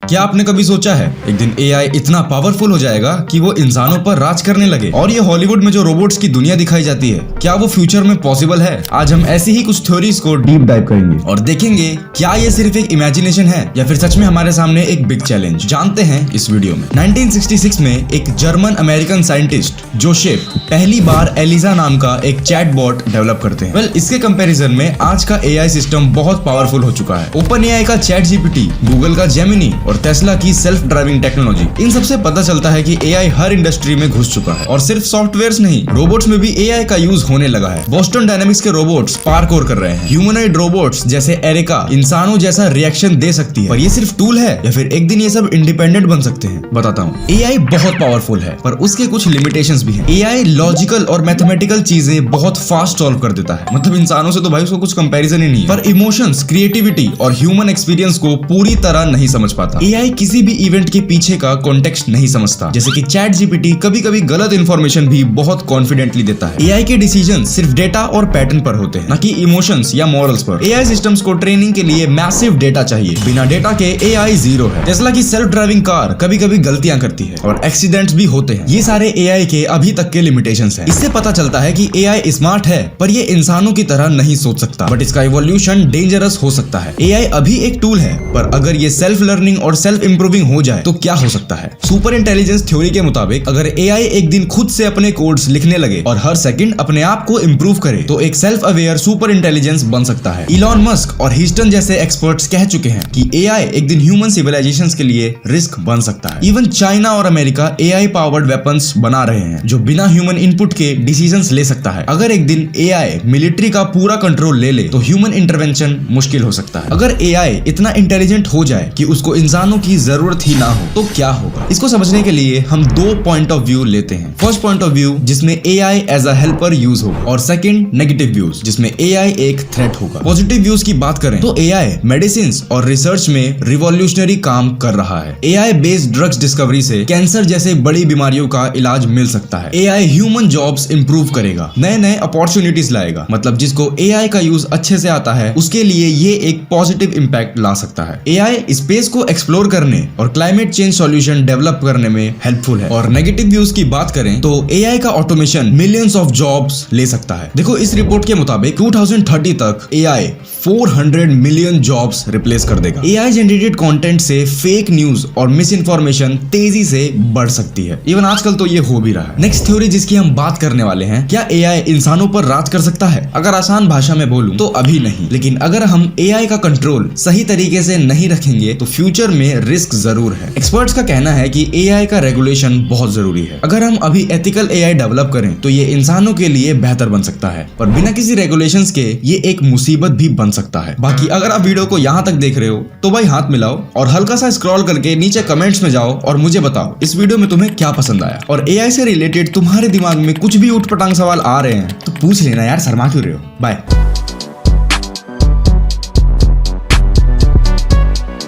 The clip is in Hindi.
क्या आपने कभी सोचा है एक दिन एआई इतना पावरफुल हो जाएगा कि वो इंसानों पर राज करने लगे? और ये हॉलीवुड में जो रोबोट्स की दुनिया दिखाई जाती है, क्या वो फ्यूचर में पॉसिबल है? आज हम ऐसी ही कुछ थ्योरीज को डीप डाइव करेंगे और देखेंगे क्या ये सिर्फ एक इमेजिनेशन है या फिर सच में हमारे सामने एक बिग चैलेंज। जानते हैं इस वीडियो में। 1966 में एक जर्मन अमेरिकन साइंटिस्ट जोसेफ पहली बार एलिजा नाम का एक चैटबॉट डेवलप करते हैं। इसके कंपैरिजन में आज का एआई सिस्टम बहुत पावरफुल हो चुका है। ओपन एआई का चैट जीपीटी, गूगल का जेमिनी और टेस्ला की सेल्फ ड्राइविंग टेक्नोलॉजी, इन सबसे पता चलता है कि एआई हर इंडस्ट्री में घुस चुका है। और सिर्फ सॉफ्टवेयर्स नहीं, रोबोट्स में भी एआई का यूज होने लगा है। बोस्टन डायनामिक्स के रोबोट्स पार्कोर कर रहे हैं। ह्यूमनॉइड रोबोट्स जैसे एरिका इंसानों जैसा रिएक्शन दे सकती है। पर ये सिर्फ टूल है या फिर एक दिन ये सब इंडिपेंडेंट बन सकते हैं? बताता हूँ। एआई बहुत पावरफुल है पर उसके कुछ लिमिटेशंस भी हैं। एआई लॉजिकल और मैथमेटिकल चीजें बहुत फास्ट सॉल्व कर देता है। मतलब इंसानों से तो भाई उसको कुछ कंपैरिजन ही नहीं है। पर इमोशंस, क्रिएटिविटी और ह्यूमन एक्सपीरियंस को पूरी तरह नहीं समझ पाता। एआई किसी भी इवेंट के पीछे का कॉन्टेक्स्ट नहीं समझता। जैसे कि चैट जीपीटी कभी-कभी गलत इंफॉर्मेशन भी बहुत कॉन्फिडेंटली देता है। एआई के डिसीजन सिर्फ डेटा और पैटर्न पर होते हैं, न कि इमोशंस या मॉरल्स पर। एआई सिस्टम्स को ट्रेनिंग के लिए मैसिव डेटा चाहिए। बिना डेटा के एआई जीरो है। टेस्ला की सेल्फ ड्राइविंग कार कभी-कभी गलतियां करती है और एक्सीडेंट्स भी होते हैं। ये सारे एआई के अभी तक के लिमिटेशंस हैं। इससे पता चलता है कि एआई स्मार्ट है पर ये इंसानों की तरह नहीं सोच सकता। बट इसका इवोल्यूशन डेंजरस हो सकता है। एआई अभी एक टूल है पर अगर ये सेल्फ लर्निंग और सेल्फ इंप्रूविंग हो जाए तो क्या हो सकता है? सुपर इंटेलिजेंस थ्योरी के मुताबिक अगर एआई एक दिन खुद से अपने कोड्स लिखने लगे और हर सेकंड अपने आप को इंप्रूव करे तो एक सेल्फ अवेयर सुपर इंटेलिजेंस बन सकता है। इलॉन मस्क और हीस्टन जैसे एक्सपर्ट्स कह चुके हैं कि एआई एक दिन ह्यूमन सिविलाइजेशंस के लिए रिस्क बन सकता है। इवन चाइना और अमेरिका एआई पावर्ड वेपन्स बना रहे हैं जो बिना ह्यूमन इनपुट के डिसीजंस ले सकता है। अगर एक दिन एआई मिलिट्री का पूरा कंट्रोल ले ले तो ह्यूमन इंटरवेंशन मुश्किल हो सकता है। अगर एआई इतना इंटेलिजेंट हो जाए कि उसको इंसानों की जरूरत ही ना हो तो क्या होगा? इसको समझने के लिए हम दो पॉइंट ऑफ व्यू लेते हैं। फर्स्ट पॉइंट ऑफ व्यू जिसमें AI as a helper use होगा और सेकंड नेगेटिव व्यूज जिसमें एआई एक थ्रेट होगा। पॉजिटिव व्यूज की बात करें तो एआई मेडिसिन और रिसर्च में रिवॉल्यूशनरी काम कर रहा है। एआई बेस्ड ड्रग्स डिस्कवरी से कैंसर जैसे बड़ी बीमारियों का इलाज मिल सकता है। एआई ह्यूमन जॉब्स इंप्रूव करेगा, नए नए अपॉर्चुनिटीज लाएगा। मतलब जिसको एआई का यूज अच्छे से आता है उसके लिए ये एक पॉजिटिव इंपैक्ट ला सकता है। एआई स्पेस को एक्सप्लोर करने और क्लाइमेट चेंज सॉल्यूशन डेवलप करने में हेल्पफुल है। और नेगेटिव व्यूज की बात करें तो एआई का ऑटोमेशन मिलियंस ऑफ जॉब्स ले सकता है। देखो इस रिपोर्ट के मुताबिक 2030 तक एआई 400 मिलियन जॉब्स रिप्लेस कर देगा। एआई जनरेटेड कंटेंट से फेक न्यूज और मिस इन्फॉर्मेशन तेजी से बढ़ सकती है। इवन आजकल तो ये हो भी रहा है। नेक्स्ट थ्योरी जिसकी हम बात करने वाले हैं, क्या एआई इंसानों पर राज कर सकता है? अगर आसान भाषा में बोलूं तो अभी नहीं, लेकिन अगर हम एआई का कंट्रोल सही तरीके से नहीं रखेंगे तो फ्यूचर में रिस्क जरूर है। एक्सपर्ट्स का कहना है कि एआई का रेगुलेशन बहुत जरूरी है। अगर हम अभी एथिकल एआई डेवलप करें तो ये इंसानों के लिए बेहतर बन सकता है, पर बिना किसी रेगुलेशंस के ये एक मुसीबत भी बन सकता है। बाकी अगर आप वीडियो को यहाँ तक देख रहे हो तो भाई हाथ मिलाओ और हल्का सा स्क्रॉल करके नीचे कमेंट्स में जाओ और मुझे बताओ इस वीडियो में तुम्हें क्या पसंद आया। और एआई से रिलेटेड तुम्हारे दिमाग में कुछ भी उठपटांग सवाल आ रहे हैं तो पूछ लेना यार, शर्मा क्यों रहे हो। बाय।